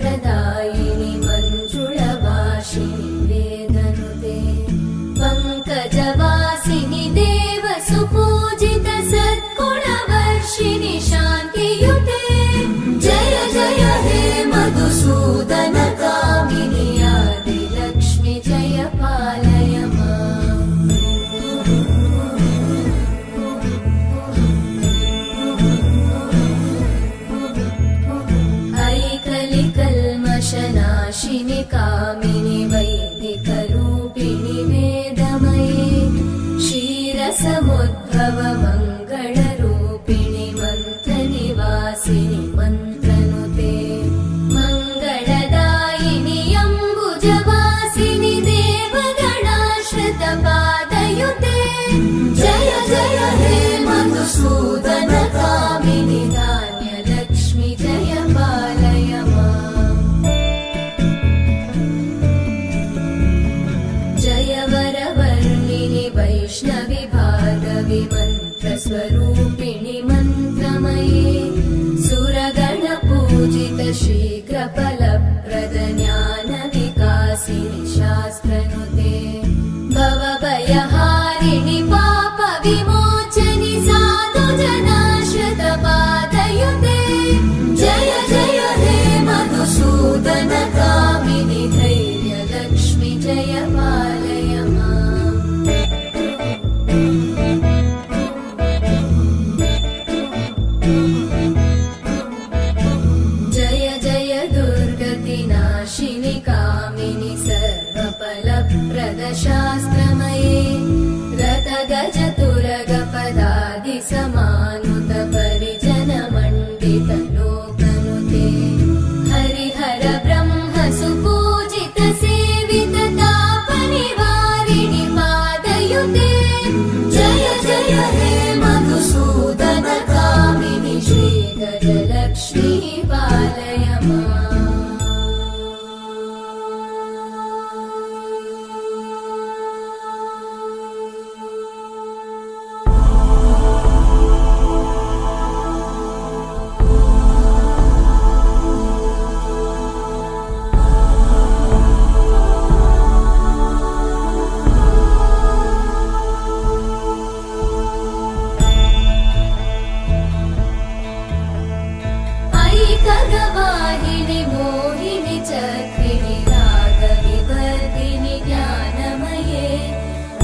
प्रदायिनि मञ्जुळवासिनि वेदनुते पङ्कजवासिनि देवसुपूजित सद्गुणवर्षिणि शान्तियुते जय जय हे मधुसूदन कामिनि आदिलक्ष्मि जय पालय माम् ऐकलिकल्मषनाशिनि कामिनि वैदिकरूपिणि वेदमये क्षीरसमुद्भव मङ्गलरूपिणि मन्त्रनिवासिनि मन्त्रनुते मङ्गलदायिनि अम्बुजवासिनि देवगणाश्रितपादयुते जय जय हे मधुसूदन कामिनि धान्यलक्ष्मि जय पालय माम् जय वरवर्णिनि वैष्णवि भार्गवि मन्त्रस्वरूपिणि मन्त्रमये सुरगणपूजित शीघ्रफलप्रद ज्ञानविकासिनि शास्त्रनुते भवभयहारिणि पापविमोचनि साधुजनाश्रितपादयुते जय जय हे मधुसूदन कामिनि धैर्यलक्ष्मि जय पालय माम् जय जय दुर्गतिनाशिनि कामिनि सर्वफलप्रद शास्त्रमये रथगजतुरगपदादिसमानुत परिजनमण्डित लोकनुते हरिहर ब्रह्म सुपूजित सेवित तापनिवारिणि पादयुते जय जय हे मधुसूदन कामिनि श्रीगजलक्ष्मी पालय माम् ऐकगवाहिनि मोहिनि चक्रिणि रागविवर्धिनि ज्ञानमये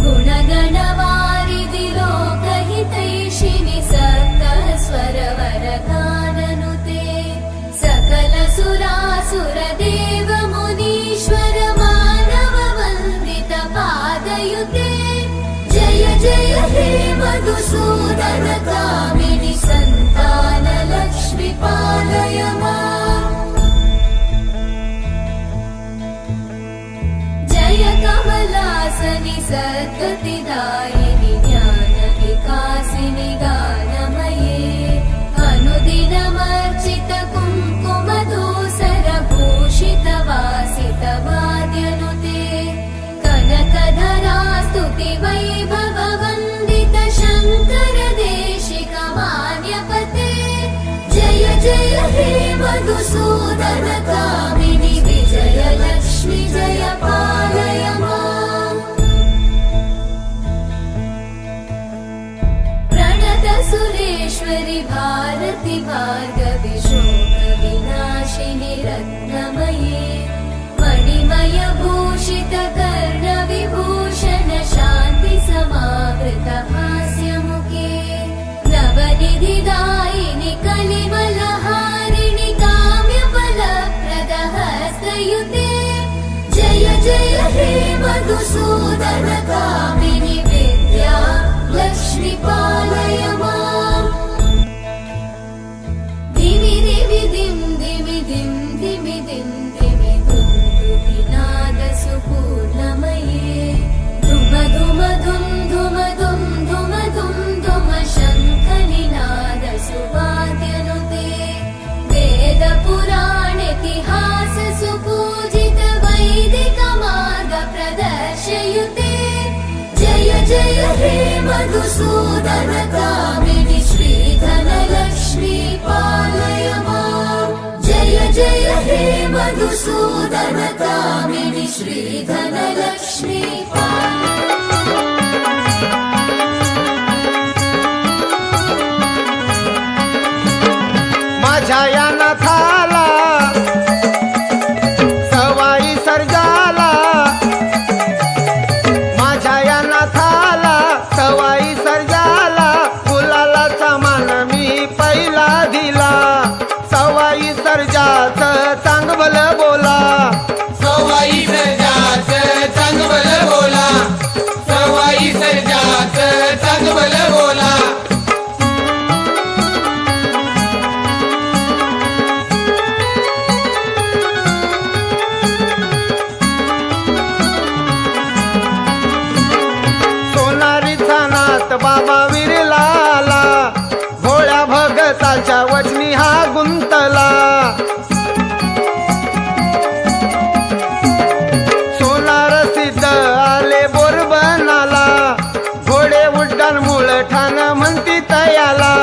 गुणगणवारिधि लोकहितैषिणि सप्तस्वरवरगाननुते सकलसुरासुरदेव मुनीश्वर मानववन्दित पादयुते जय जय हे मधुसूदन कामिनि सन्तानलक्ष्मि पालय माम् जय कमलासनि सद्गतिदायिनि ज्ञानविकासिनि गानमये अनुदिनमर्चित कुङ्कुमधूसरभूषित वासित वाद्यनुते कनकधरा स्तुति वैभववन्दित शङ्कर देशिक मान्यपते जय जय हे मधुसूदन कामिनि विजयलक्ष्मि जय पालय माम् प्रणत सुरेश्वरि भारति भार्गवि शोकविनाशिनि रत्नमये मणिमय भूषित कर्णविभूषण शान्ति समावृत हास्यमुखे नवनिधिदायिनि कलिमलहारिणि काम्यफलप्रद हस्तयुते जय जय हे मधुसूदन कामिनि विद्या लक्ष्मि पालय माम् दिवि दिवि दिं दिवि दिं दिवि दिं दिवि दुन्दुभिनादसुपूर्णमये धुम धुम धुम धुम धुम धुम धुम धुम शङ्खनिनाद सुवाद्यनुते वेदपुराणेतिहास सुपूजित वैदिक मार्ग प्रदर्शयुते जय जय हे मधुसूदन कामिनि श्रीधनलक्ष्मी पालय माम् जय जय हे मधुसूदन कामिनि श्रीधनलक्ष्मी माझ्या या नाथाला सवाई सर्जाला, माझ्या या नाथाला सवाई सर्जाला, गुलालाचा मान मी पहिला दिला. सवाई सर्जाचं चांगभल बोला, सवाई सर्जाचं चांगलं बोला, सवाई सर्जाचं चांगलं बोला. सोनारीचा नाथ बाबा विरलाला, भोळ्या भगताच्या वचनी हा गुंतला. सोनार सिद्ध आले बोरबनाला, घोडे उड्डाण मूळ ठाण म्हणती तयाला.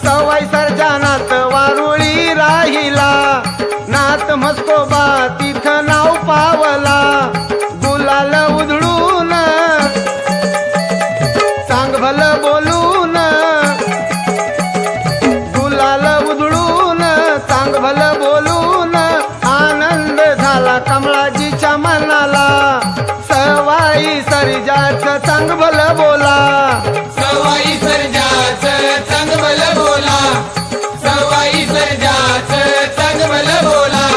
सवाई सर्जानाथ वारुळी राहिला, नाथ मस्कोबा तिथं नाव पावला. गुलाल उधळून चांगभल बोलून, गुलाल उधळून चांगभल बोलून, आनंद झाला कमळाजीच्या मनाला. सवाई सर्जाचं चांगभल बोला, सवाई सर्जाचं चांगलं बोला, सवाई सर्जाचं चांगलं बोला.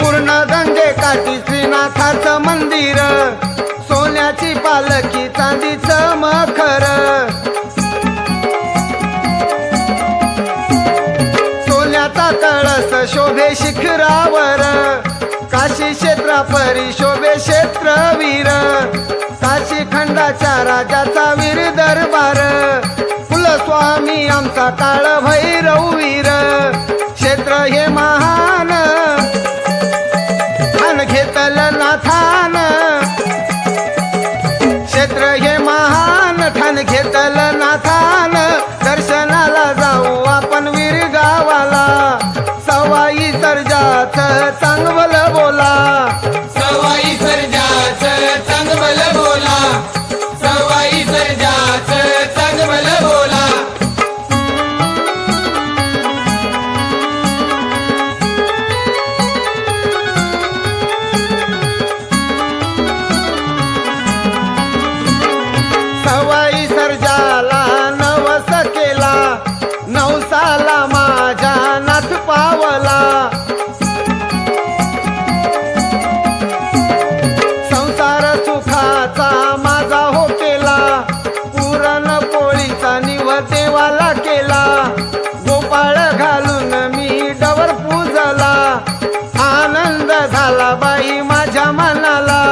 पूर्ण गंगे काठी श्रीनाथाचं मंदिर, सोन्याची पालखी चांदीचं मखर. सोन्याचा कळस शोभे शिखरावर, काशी क्षेत्रा परी शोभे क्षेत्रवीर. काशी खंडाच्या राजाचा वीर दरबार, कुलस्वामी आमचा काळ भैरववीर. क्षेत्र हे महान ठाण घेतलं नाथान, क्षेत्र हे महान ठाण घेतलं नाथान. दर्शनाला जाऊ आपण वीर गावाला, सवाई सर्जाचं चांगलं बोला, सवाई सर्जाचं चांगलं बोला, सवाई सर्जाचं चांगलं बोला. सवाई सर्जाला नवस केला, नवसाला माझ्या नाथ पावला. संसार सुखाचा माझा हो केला, पुरण पोळीचा निव देवाला केला. गोपाळ घालून मी डवर पूजला, आनंद झाला बाई माझ्या मनाला.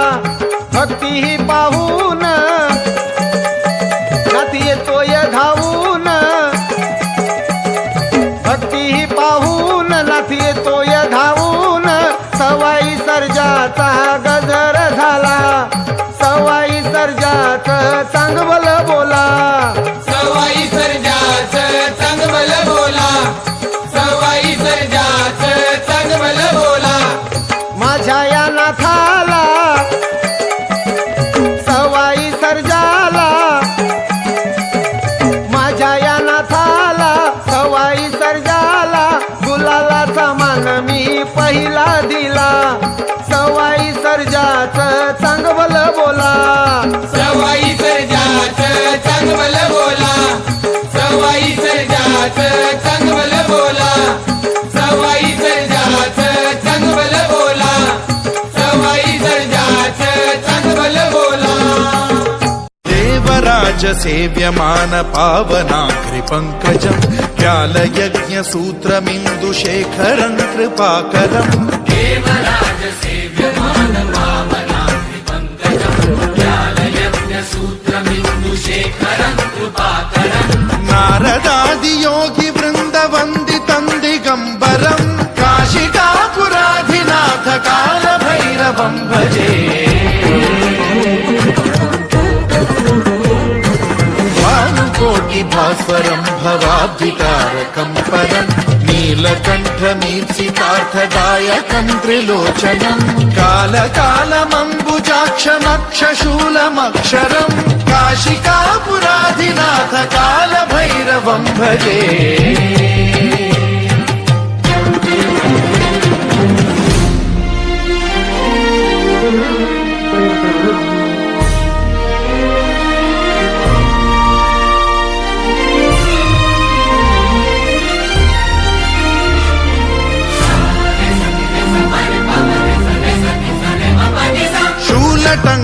भक्ती ही पाहून नाथ येतोय धावून, भक्ती ही पाहून नाथ येतोय धावून. सवाई सर्जाचा गजर झाला, सवाई सर्जाचं चांगलं बोला, सवाई सर्जाचं चांगलं बोला, सवाई सर्जाचं चांगलं बोला. माझ्या या नाथाला सवाई सर्जाला, माझ्या या नाथाला सवाई सर्जाला. गुलालाचा मान मी पहिला दिला, सवाई सर्जाचं चांगलं बोला, सवाई सर्जाचं चांगलं बोला, सवाई सर्जाचं चांगलं बोला, सवाई सर्जाचं चांगलं बोला, सवाई सर्जाचं चांगलं बोला. देवराज सेव्यमान पावनाग्रि पंकजं व्यालयज्ञ सूत्रमिन्दुशेखरं कृपाकरम्. देवराज सेव्यमान पावनाग्रि पंकजं व्यालयज्ञ सूत्रमिन्दुशेखरं कृपाकरम्. नारदादियोगि वृन्दवन्दितं दिगम्बरं काशिकापुराधिनाथ कालभैरवं भजे. తారకం పరం నీలకంఠమీర్చితార్థదాయకం త్రిలోచనం కాలకాలమంబుజాక్షమక్షశూలమక్షరం కాశికాపురాధినాథ కాలభైరవం భజే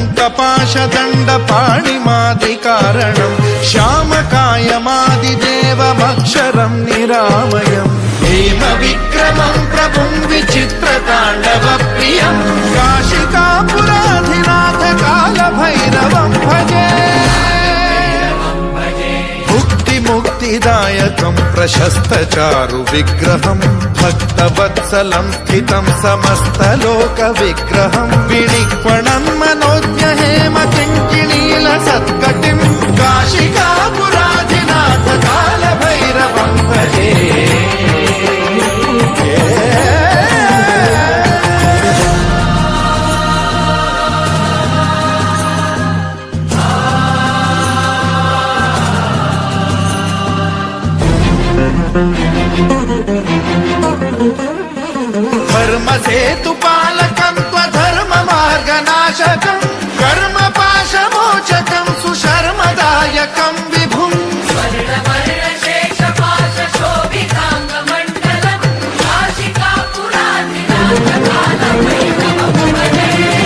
శూలటంకపాశదండ పాణిమాదికారణం శ్యామకాయమాదిదేవమక్షరం నిరామయం హేమ విక్రమం ప్రభుం విచిత్రతాండవ ప్రియం కాశికాపురాధినాథ కాలభైరవం భజే ముక్తిదాయకం ప్రశస్తచారు విగ్రహం భక్తవత్సలం స్థితం సమస్తలోక విగ్రహం వినిక్వణం మనోజ్ఞ హేమ కింకిణీల సత్కటిం కాశికాపురాధినాథ కాలభైరవం భజే ధర్మసేతుపాలకం త్వధర్మ మార్గనాశకం కర్మపాశమోచకం సుశర్మదాయకం విభుం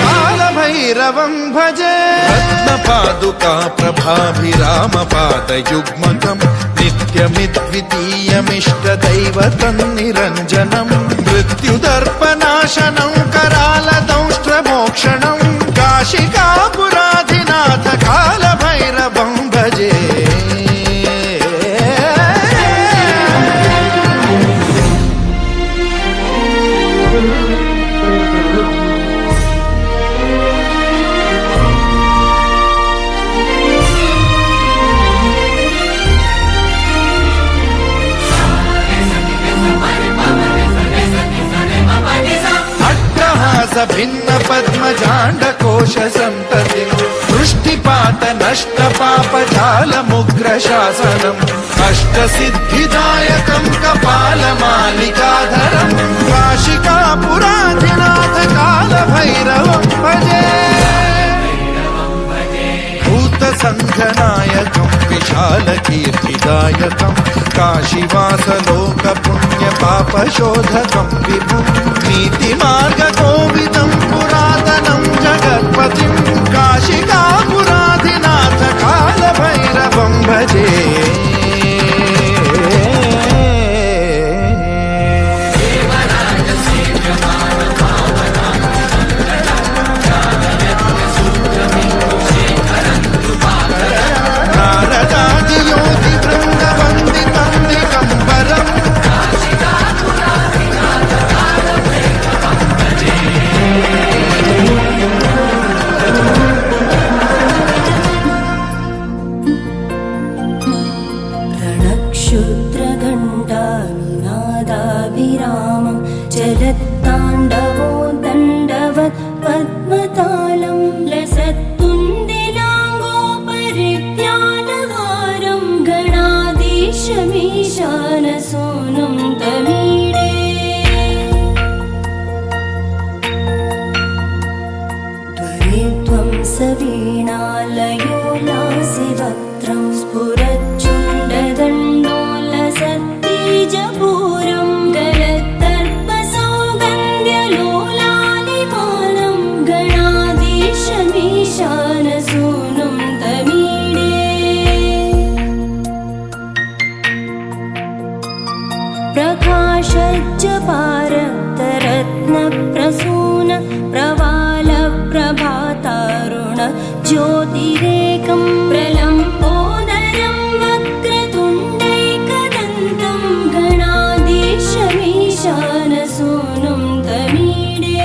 కాలభైరవం భజే రత్నపాదుకా ప్రభాభిరామపాదయుగ్మకం నిత్యమిద్వితీయమిష్టదైవతం నిరంజనం మృత్యుదర్పనాశనం करालदंष्ट्रमोक्षणं काशिकापुराधिनाथ कालभैरवं भजे भिन्न पद्मजाण्डकोश संततिं वृष्टिपात नष्ट पापजालमुग्र शासनम् अष्टसिद्धिदायकं कपालमालिकाधरं काशिकापुराधिनाथ कालभैरवं भजे भूतसङ्घनायकं विशालकीर्तिदायकं काशीवासलोकपुण्यपापशोधकं विभुं नीतिमार्गकोविदं पुरातनं जगत्पतिं काशिकापुराधिनाथ कालभैरवं भजे रणक्षुद्रघण्टानिनादाभिरामं चलत्ताण्डवो दण्डवत् पद्मतालं लसत्तुण्डिलाङ्गोपरिज्ञानहारं गणाधीशमीशानसूनुं तमीडे त्वरित्वं सवीणालयो लासिवक्त्रं स्फुरच्चुण्डदण्डोलसत्तेजपूरं गलत्तर्पसौगन्ध्यलोलालिपालं गणाधीशमीशानसूनुं तमीडे प्रकाशज्जपारक्तरत्नप्रसून प्रवालप्रभातारुण ज्योतिरेकं प्रलम्बोदरं वक्रतुण्डैकदन्तं गणाधीशमीशानसूनुं तमीडे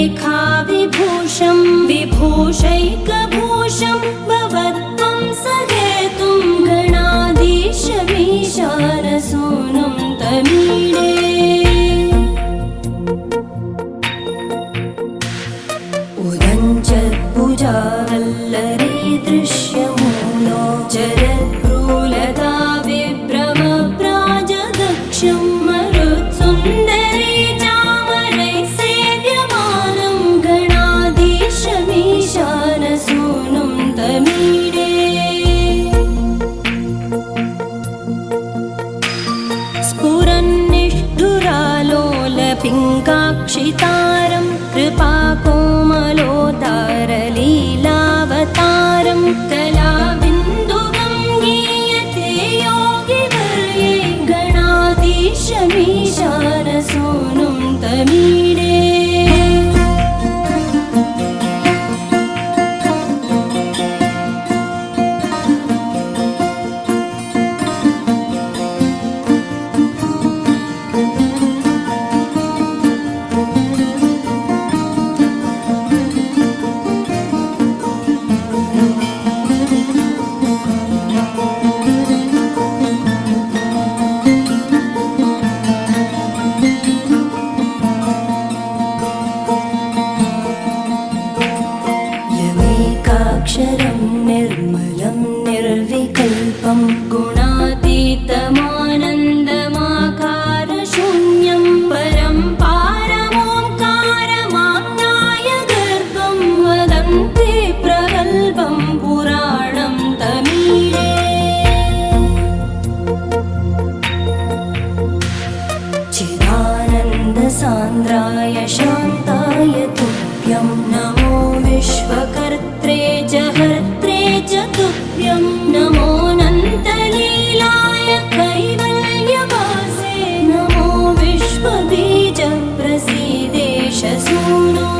रेखा विभूषं विभूषैकभूषं भवत्वं सहेतुं गणाधीशमीशानसूनुं तमीडे उदञ्चत्भुजावल्लरी दृश्यमूलो जरद्भ्रूलता विभ्रमप्राजदक्षं मरुत्सुन्दरी चामरैः सेव्यमानं गणाधीशमीशानसूनुं तमीडे स्फुरन्निष्ठुरालोलपिङ्गाक्षितारं कृपाकोमलोतारलीलावतारं कलाबिन्दुगं गीयते योगिवर्ये गणाधीशमीशानसूनुं तमीडे यमेकाक्षरं निर्मलं निर्विकल्पं गुणातीतमानन्दमाकारशून्यं परं पारमोङ्कारमाज्ञाय गर्भं वदन्ति प्रगल्भं पुराणं तमीडे चिदानन्दसान्द्राय शान्ताय तुभ्यं नमो विश्वकर्त्रे च हर्त्रे च तुभ्यं नमोऽनन्तलीलाय कैवल्यवासे नमो विश्वबीजप्रसीदेश सूनो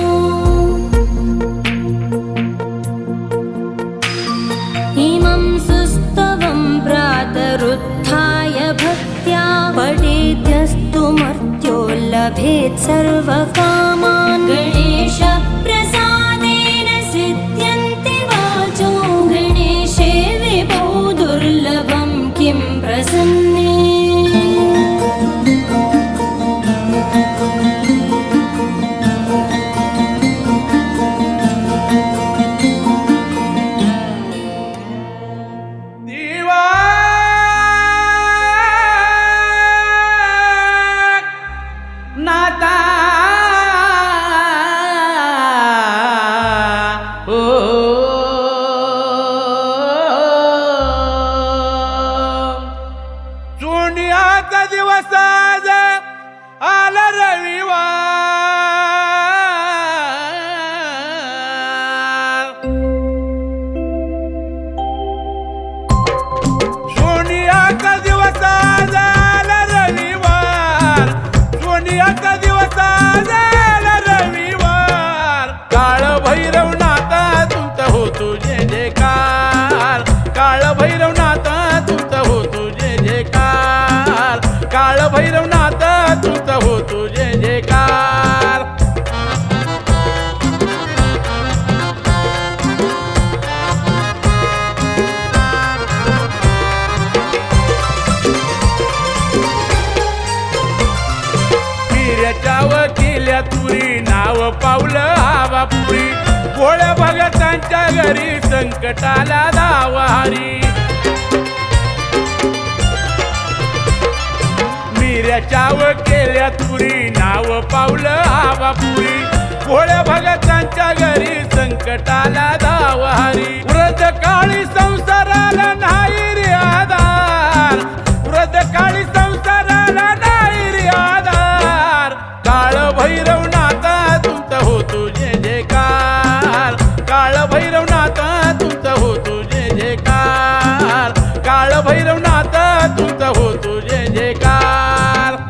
इमं सुस्तवं प्रातरुत्थाय भक्त्या पठेद्यस्तु मर्त्यो लभेत् सर्वकामान् गणेशप्रसादेन सिद्ध्यन्ति वाचो गणेशे विभो दुर्लभं किं प्रसन्ने दिवा नाता ओ सोनियाचा दिवस आज आला रविवार सोनियाचा दिवस आज आला रविवार सोनियाचा दिवस आज आला रविवार काळ भैरवनाथा तुमचा हो तुझे जयकार काळ भैरवनाथा तुमचा हो तुझे जयकार काळ भैरवनाथा तुमचा हो तुझे जयकार केल्या तुरी नाव पावलं हवापुरी गोळ्या भगतांच्या घरी संकटाला दावारी मिऱ्याच्या व केल्या तुरी नाव पावलं हवापुरी गोळ्या भगतांच्या घरी संकटाला दावारी वृद्ध काळी संसाराला नाही रे आधार वृद्ध काळी संसाराला नाही रे आधार काळ भैरवनाथा तुमचा हो तुझे जयकार काळ भैरवनाथा तुमचा हो तुझे जयकार काळ भैरवनाथा तुमचा हो तुझे जयकार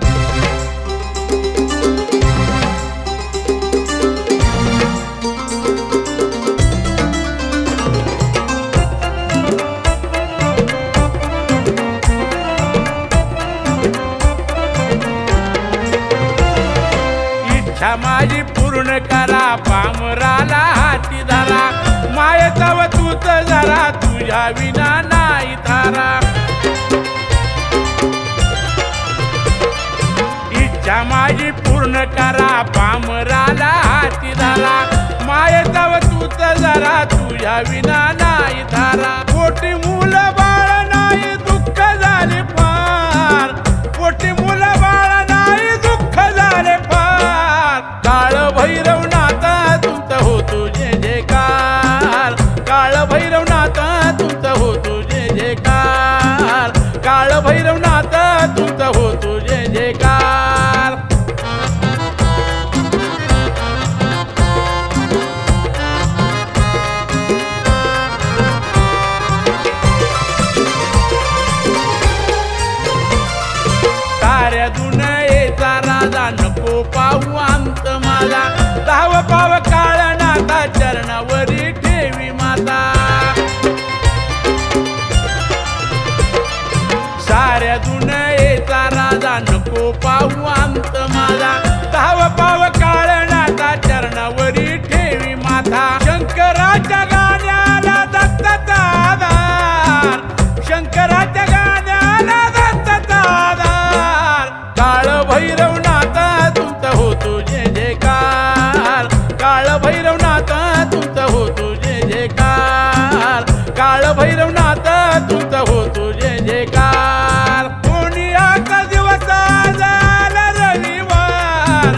इच्छा माझी पूर्ण करा पामराला हाती धरा मायेचा व तूच जरा तुझ्या विना नाही तारा इच्छा माझी पूर्ण करा पामराला हाती धरा मायेचा व तूच जरा तुझ्या विना नाही तारा पोटी मूल बाळ नाही दुःख झाले फार पोटी मूल बाळ नाही दुःख झाले फार काळ भैरवनाथा तुमचा हो तुझे जयकार काळ भैरवनाथा तुमचा हो तुझे जयकार काळ भैरवनाथा तुमचा हो तुझे जयकार साऱ्या दुनियेचा राजा नको पाहू अंत माझा धाव पाव काळनाथा चरणावरी ठेवी माता साऱ्या दुनियेचा राजा नको पाहू अंत माझा धाव पाव काळनाथा चरणावरी ठेवी माता शंकराच्या गाण्याला दत्ताचा आधार शंकराच्या गाण्याला दत्ताचा आधार काळ भैरवनाथा तुमचा हो तुझे जयकार काळ भैरवनाथा तुमचा हो तुझे जयकार काळ भैरवनाथा तुमचा हो तुझे जयकार सोनियाचा दिवस झाला रविवार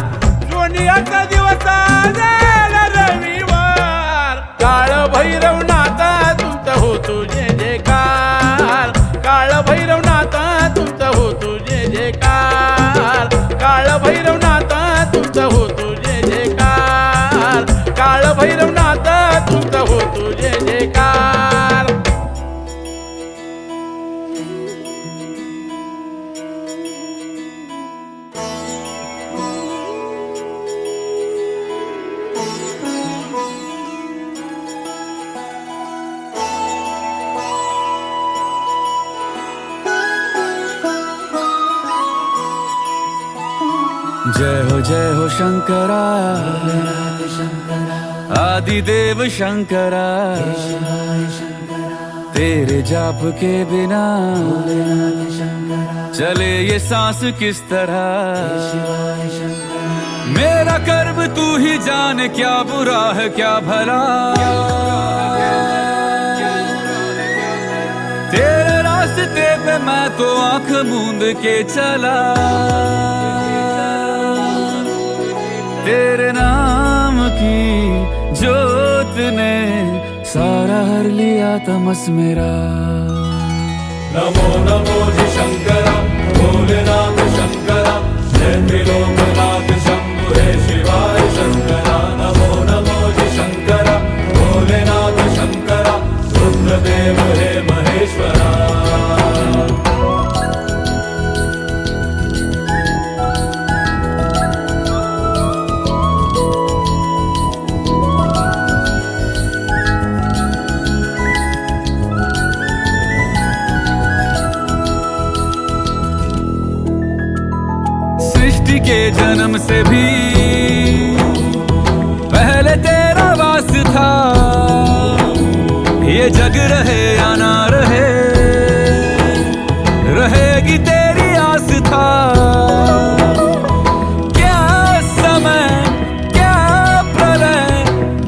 सोनियाचा दिवस झाला रविवार काळ भैरवनाथा तुमचा हो तुझे जयकार काळ भैरवनाथा तुमचा हो तुझे जयकार काळ भैरवनाथा तुमचा हो तुझे जयकार काळ भैरवनाथा तुमचा हो तुझे जयकार जय हो शंकरा आदिदेव शंकरा तेरे जाप के बिना चले ये सांस किस तरह मेरा कर्म तू ही जान क्या बुरा है क्या भला तेरे रास्ते पे मैं तो आंख मूंद के चला तेरे नाम की जोत ने सारा हर लिया तमस मेरा नमो नमो जी शंकरा भोलेनाथ शंकरा जय त्रिलोकनाथ शंभु हे शिवाय शंकरा नमो नमो जी शंकरा भोलेनाथ शंकरा रुद्रदेव हे महेश्वरा सृष्टि के जन्म से भी पहले तेरा वास था ये जग रहे या ना रहे रहेगी तेरी आस था क्या समय क्या प्रलय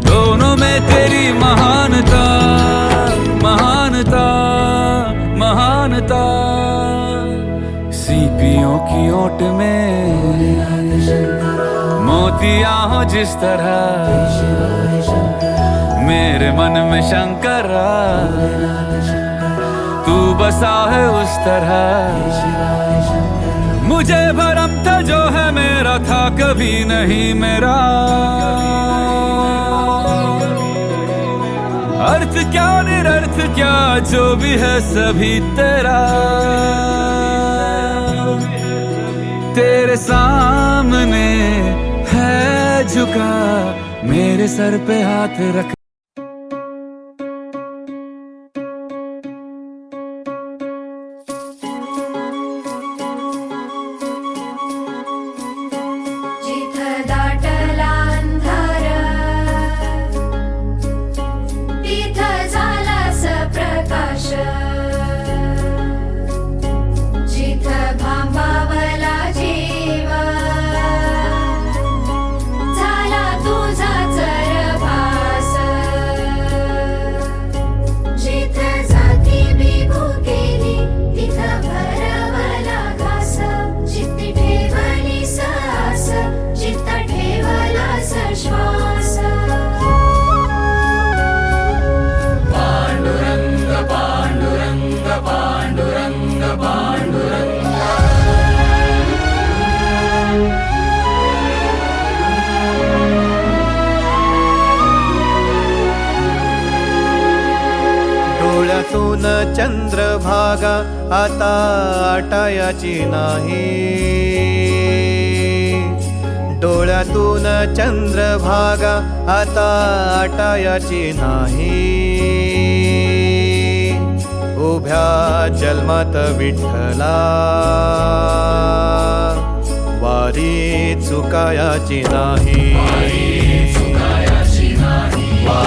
दोनों में तेरी महानता महानता महानता सीपियों की ओट में मोतियां हो जिस तरह मेरे मन में शंकरा तू बसा है उस तरह मुझे भरम था जो है मेरा था कभी नहीं मेरा अर्थ क्या निरर्थ क्या जो भी है सभी तेरा तेरे सामने है झुका मेरे सर पे हाथ रख जिथं दाटला अंधार डोळ्यातून चंद्रभागा आता आटायाची नाही, डोळ्यातून चंद्रभागा आता आटायाची नाही. उभ्या जन्मात विठ्ठला वारी चुकायाची नाही, वारी चुकायाची नाही.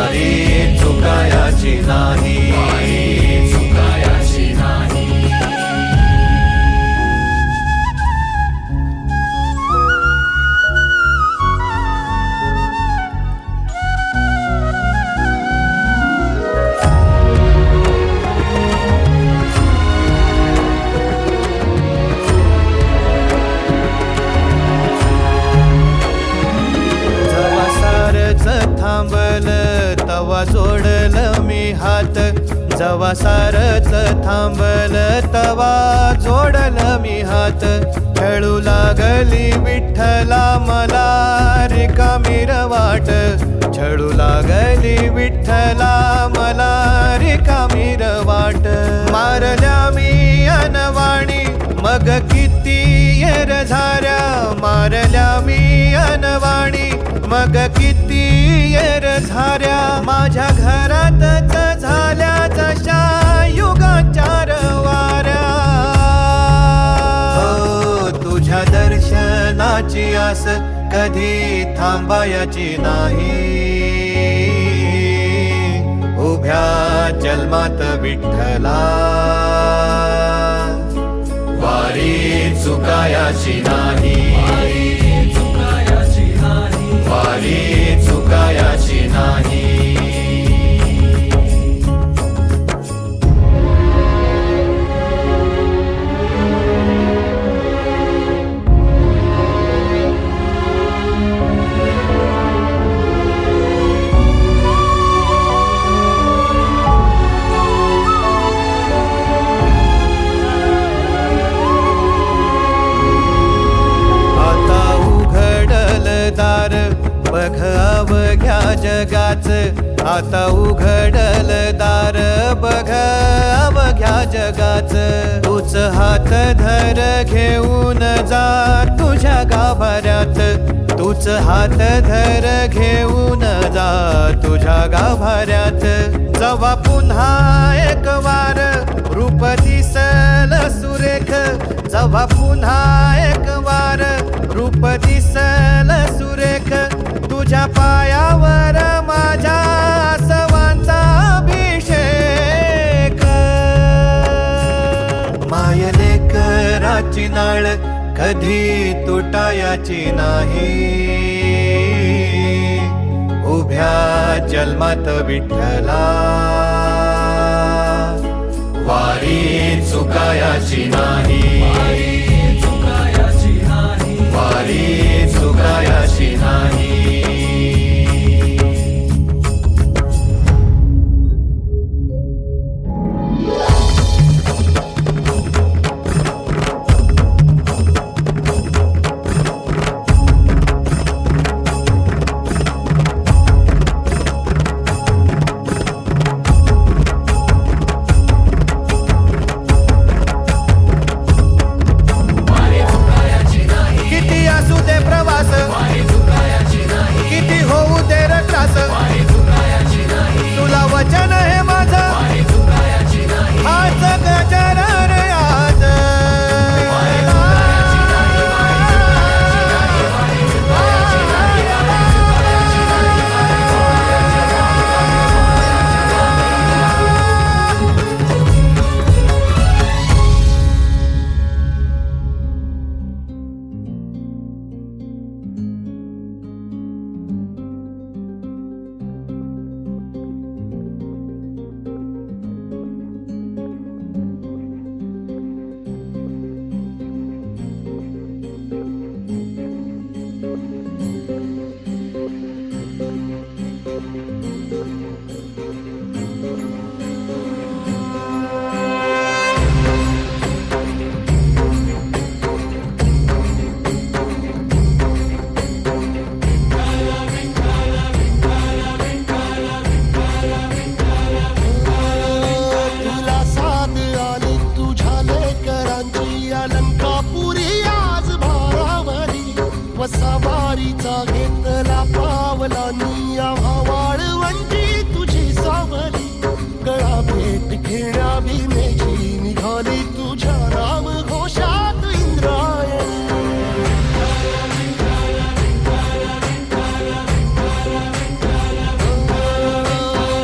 थांबल तवा जोडल मी हात, जवा सारच थांबल तवा जोडल मी हात. खेळू लागली विठ्ठला मला रिकामी वाट, छळू लागली विठ्ठला मला रिकामी वाट. मारल्या मी अनवाणी मग किती येर झाऱ्या, मारल्या मी अनवाणी मग किती येर झाऱ्या. माझ्या घरातच झाल्या जशा युगाचार वाऱ्या. हो तुझ्या दर्शनाची आस कधी थांबायची नाही. उभ्या जन्मात विठ्ठला वारी चुकायाची नाही, वारी चुकायाची नाही. बघ अवघ्या जगाच, आता उघडल दार बघ अवघ्या जगाच. तूच हात धर घेऊन जा तुझ्या गाभाऱ्यात, तूच हात धर घेऊन जा तुझ्या गाभाऱ्यात. जवा पुन्हा एक वार रूप दिसल सुरेख, जवा पुन्हा एक वार रूप दिसल सुरेख. तुझ्या पायावर माझ्या सवांचा अभिषेक. मायले कराची नाळ कधी तुटायाची नाही. उभ्या जन्मात विठ्ठला वारी चुकायाची नाही, वारी चुकायाची नाही. वारीचा घेतला पावला निया वाळवंटी तुझी सावली गळा भेट घेण्या भीमेची निघाली तुझ्या नाम घोषात इंद्रायणी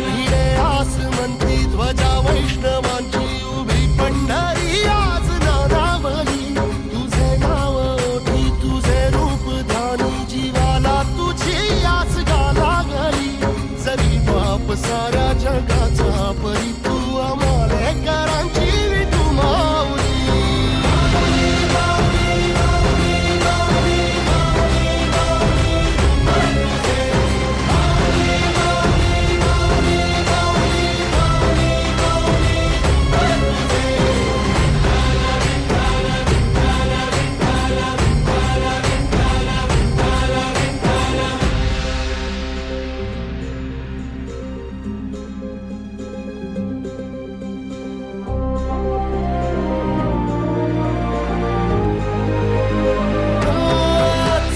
भिडे आसमंती ध्वजा वैष्णवांची उभी पंढरी आज नादावली तुझे नाव ओठी तुझे रूप ध्यानी जीवाला तुझी आस गाला गली जरी बाप साऱ्या जगाचा परी तू आमालेकरांची विठू माऊली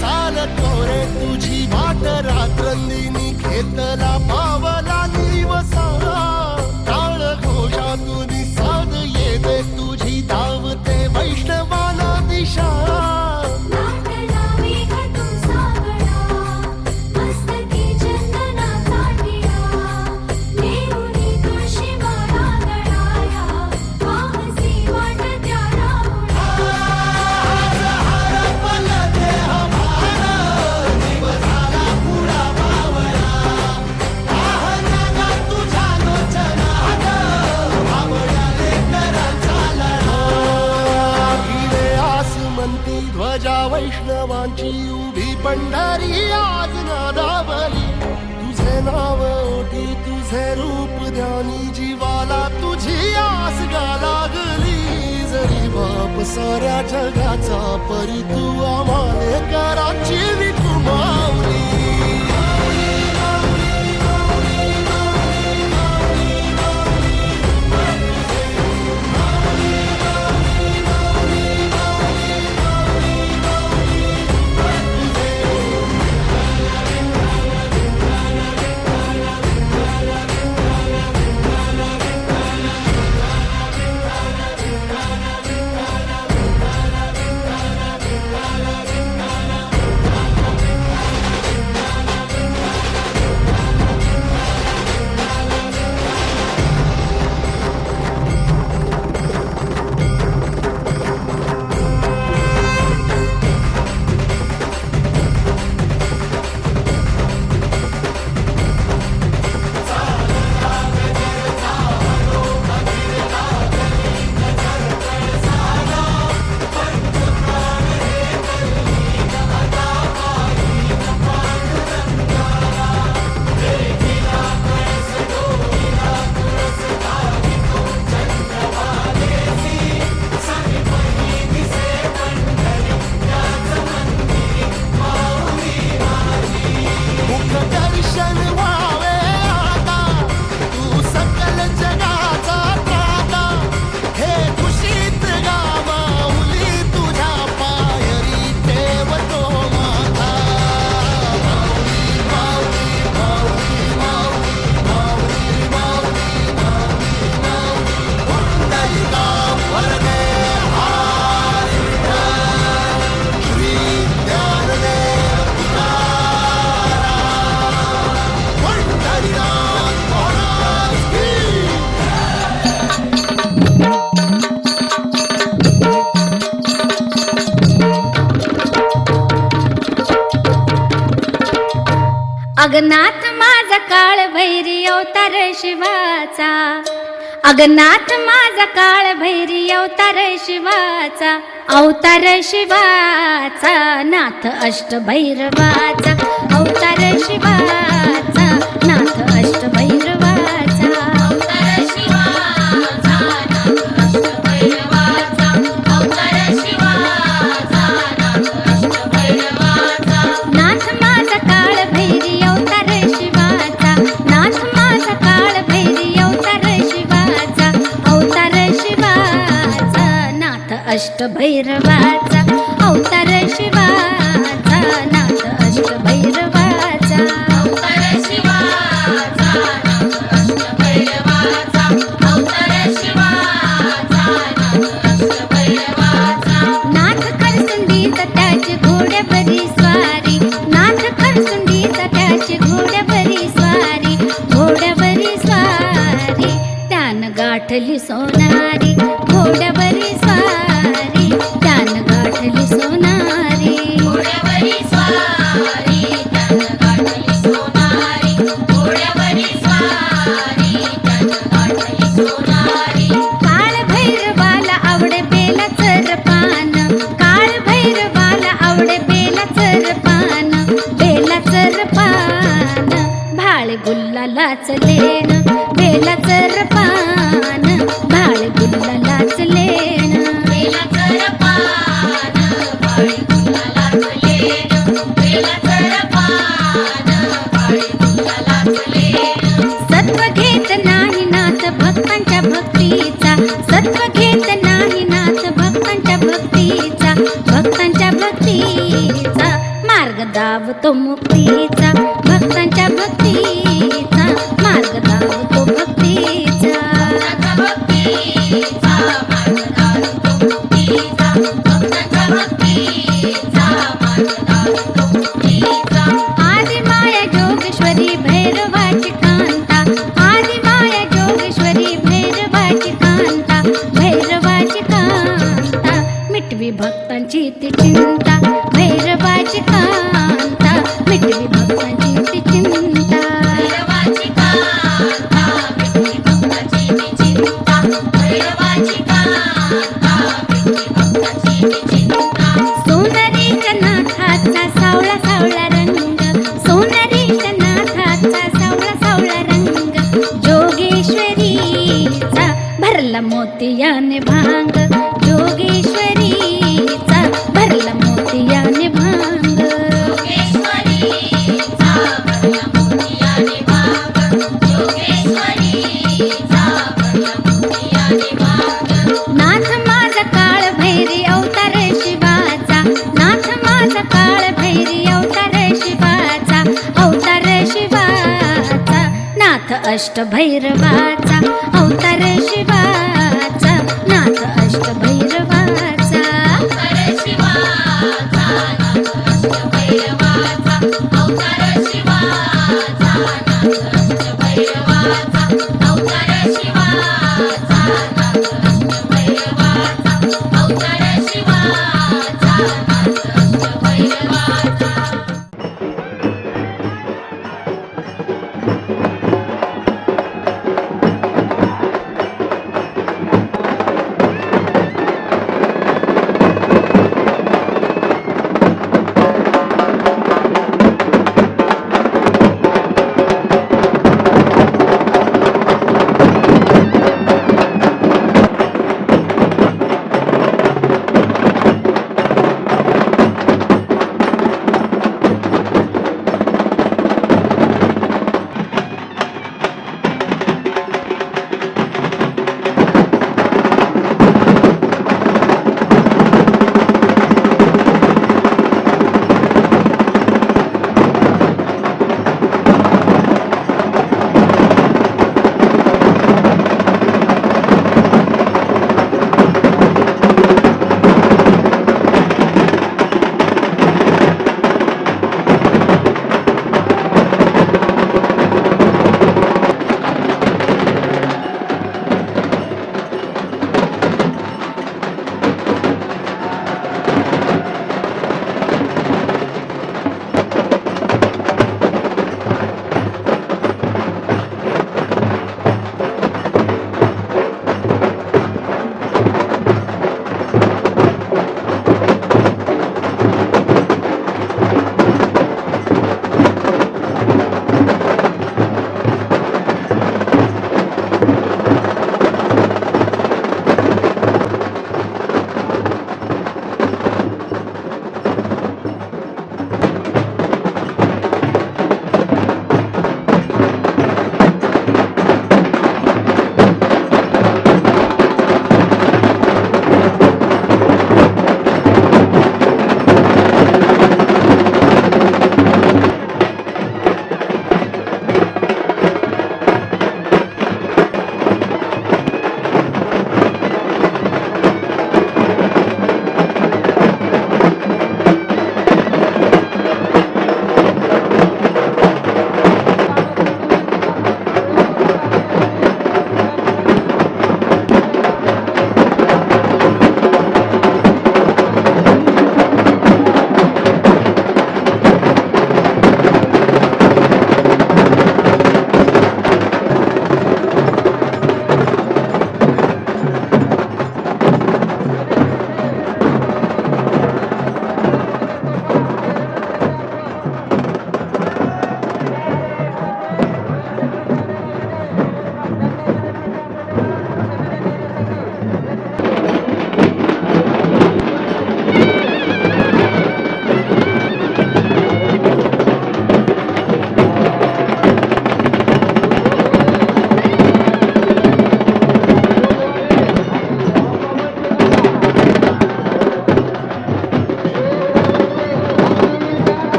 चालतो रे तुझी वाट रात्रंदिनी घेतला पावला निवसा टाळ घोषातून साध येते तुझी धावते वैष्णवाना दिशा नाटला मेघ तू सागरा मस्तकी चंदनाचा टिळा नेऊनी तुळशी माळा गळाया वाहसी वाटत्या राहुळा भिडे आसमंती ध्वजा वैष्णवांची उभी पंढरी आज नादावली तुझे नाव ओठी तुझे रूप ध्यानी जीवाला तुझी आस गा लागली जरी बाप साऱ्या जगाचा परी तू आमालेकरांची विठू माऊली दर्शन व्हावे आता तू सकल जगाचा त्राता हे खुशीत गावाउली तुझ्या पायरी ठेवतो माथा माऊली माऊली माऊली माऊली माऊली माऊली माऊली पुंडलिका वरदे हरी श्री ज्ञानदेव पंढरीनाथ महाराज की अगनाथ माझा काळ भैरी अवतार शिवाचा अगनाथ माझा काळ भैरी अवतार शिवाचा अवतार शिवाचा नाथ अष्टभैरवाचा अवतार शिवाचा नाथ अष्टभैरवाचा अवतार शिवाचा नाथ अष्टभैरवाचा अवतार शिवाचा नाथ अष्टभैरवाचा नाथ माझा काळ भैरी अवतार शिवाचा नाथ माझा काळ भैरी अवतार शिवाचा अवतार शिवाचा नाथ अष्टभैरवाचा अवतार शिवाचा नाथ अष्टभैरवाचा अवतार शिवाचा नाथ अष्टभैरवाचा अवतार शिवाचा नाथ अष्टभैरवाचा नाथ खरसुंडीचा त्याची घोड्यावरी स्वारी नाथ खरसुंडीचा त्याची घोड्यावरी स्वारी घोड्यावरी स्वारी त्यानं गाठली सोनारी घोड्यावरी स्वारी त्यानं गाठली सोनारी घोड्यावरी स्वारी त्यानं गाठली सोनारी घोड्यावरी स्वारी त्यानं गाठली सोनारी काळ भैरवाला आवडे बेलाचं पान काळ भैरवाला आवडे बेलाचं पान बेलाचं पान भाळ गुल्लालाच लेण बेलाचं पान भाळ गुल्लालाच लेण बेलाचं पान भाळ गुल्लालाच लेण बेलाचं पान भाळ गुल्लालाच लेण सत्व घेत नाही नाथ भक्तांच्या भक्तीचा सत्व घेत नाही नाथ भक्तांच्या भक्तीचा भक्तांच्या भक्तीचा मार्ग दावतो मुक्तीचा भक्तांच्या भक्तीचा मार्ग दावतो भक्तीचा भक्तीचा मार्ग दावतो मुक्तीचा भक्तांच्या भक्तीचा मार्ग दावतो मुक्तीचा आदि माया जोगेश्वरी भैरवाची कांता आदि माया जोगेश्वरी भैरवाची कांता भैरवाची कांता मिटवी भक्तांची ती चिंता भैरवाची कांता मिटवी भक्तांची ती चिंता भैरवाची कांता मिटवी भक्तांची ती चिंता भैरवाची कांता मिटवी भक्तांची ती चिंता सोनारीच्या नाथाचा सावळा सावळा रंग सोनारीच्या नाथाचा सावळा सावळा रंग जोगेश्वरीचा भरला मोतियाने भांग जोगेश्वरीचा भरला मोतियाने भांग जोगेश्वरीचा भरला मोतियाने भांग जोगेश्वरीचा भरला मोतियाने भांग नाथ माझा काळ भैरी अवतार शिवाचा नाथ माझा काळ भैरी अवतार शिवाचा अवतार शिवाचा नाथ अष्टभैरवाचा अवतार शिवाचा नाथ अष्टभैरवाचा अवतार शिवाचा नाथ अष्टभैरवाचा अवतार शिवाचा नाथ अष्टभैरवाचा अवतार शिवाचा नाथ अष्टभैरवाचा अवतार शिवाचा नाथ अष्टभैरवाचा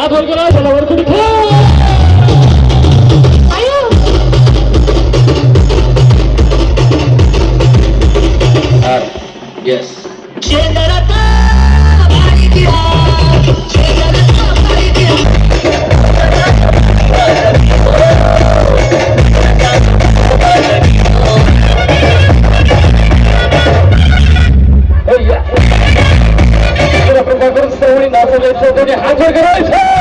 हात वर करा चला वर कुठे येस हात वर करायचं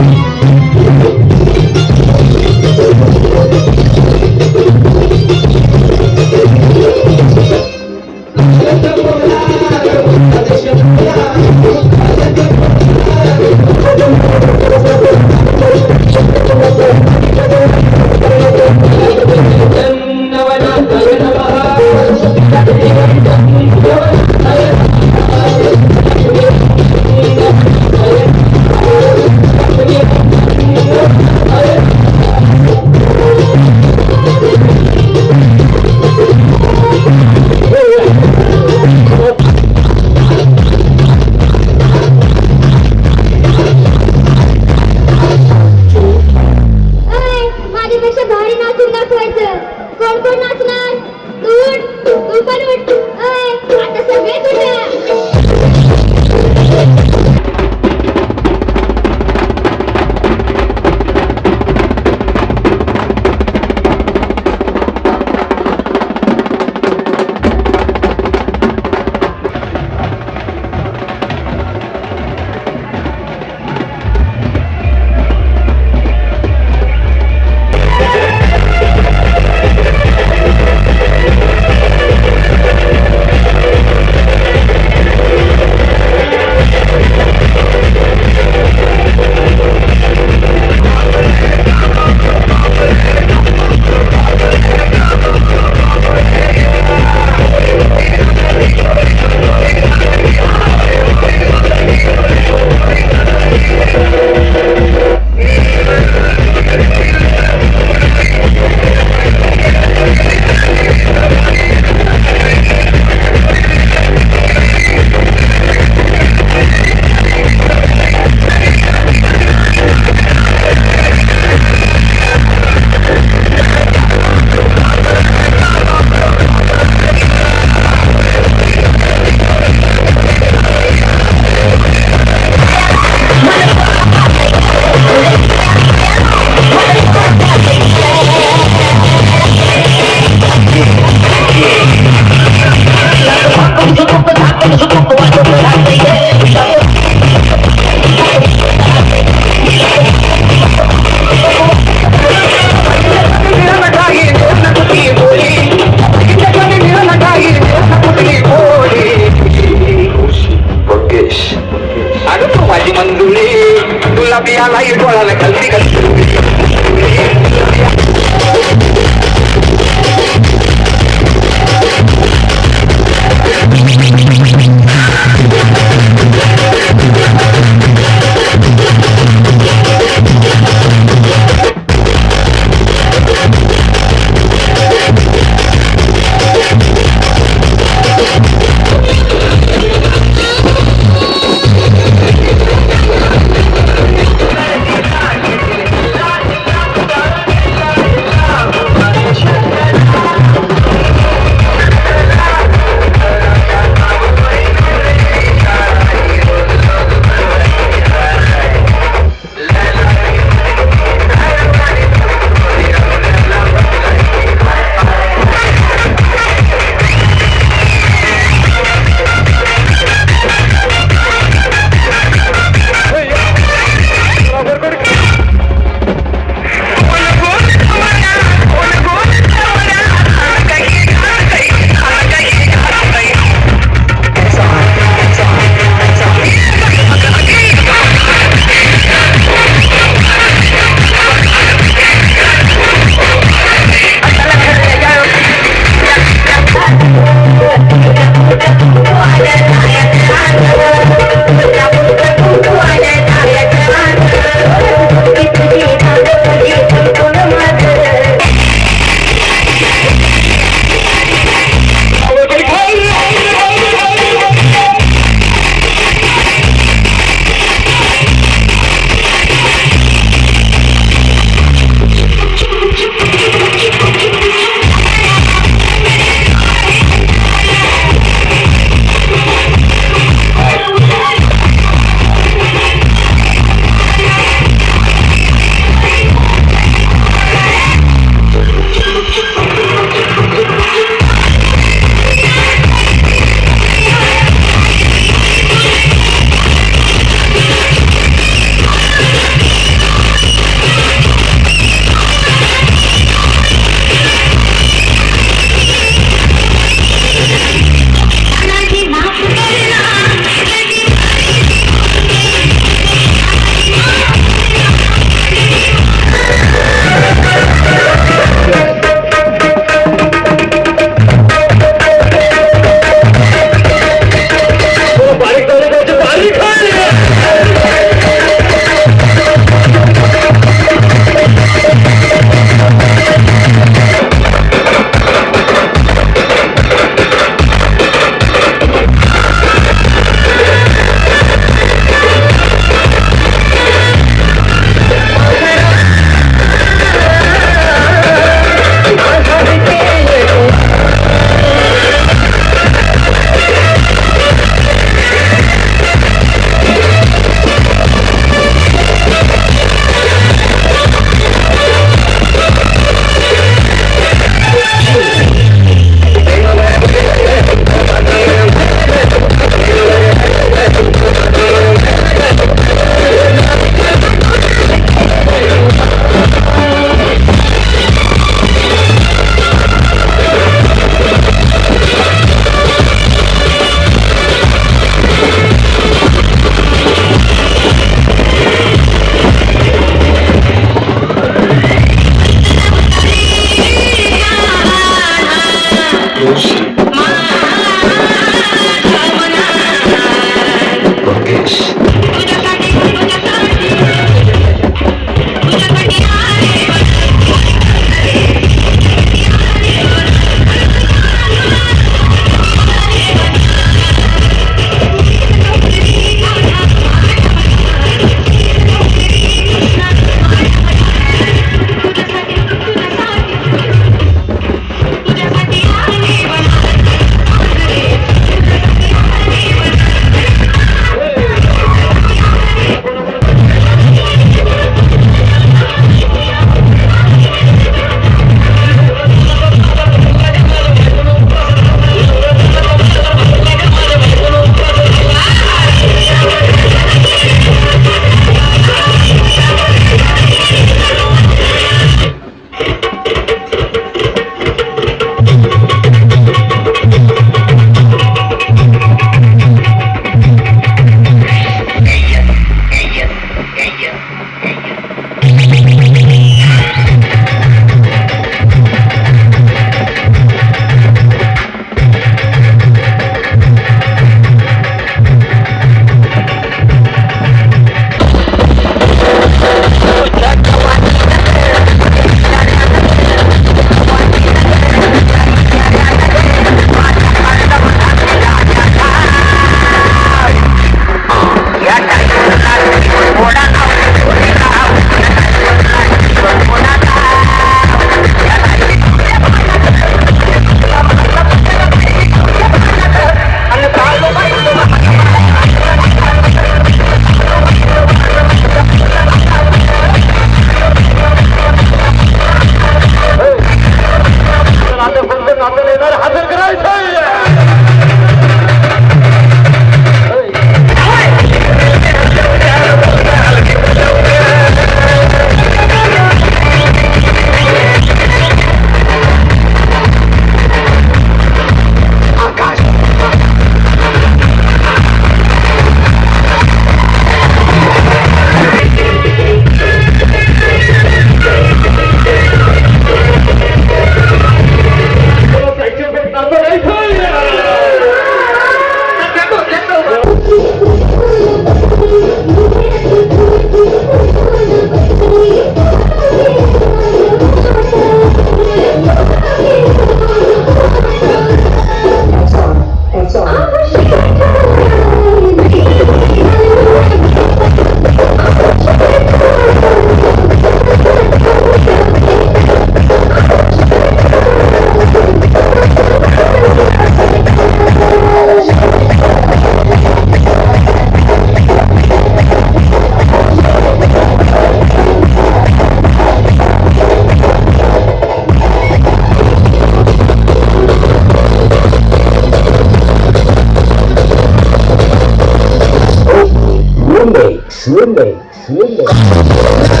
Remix.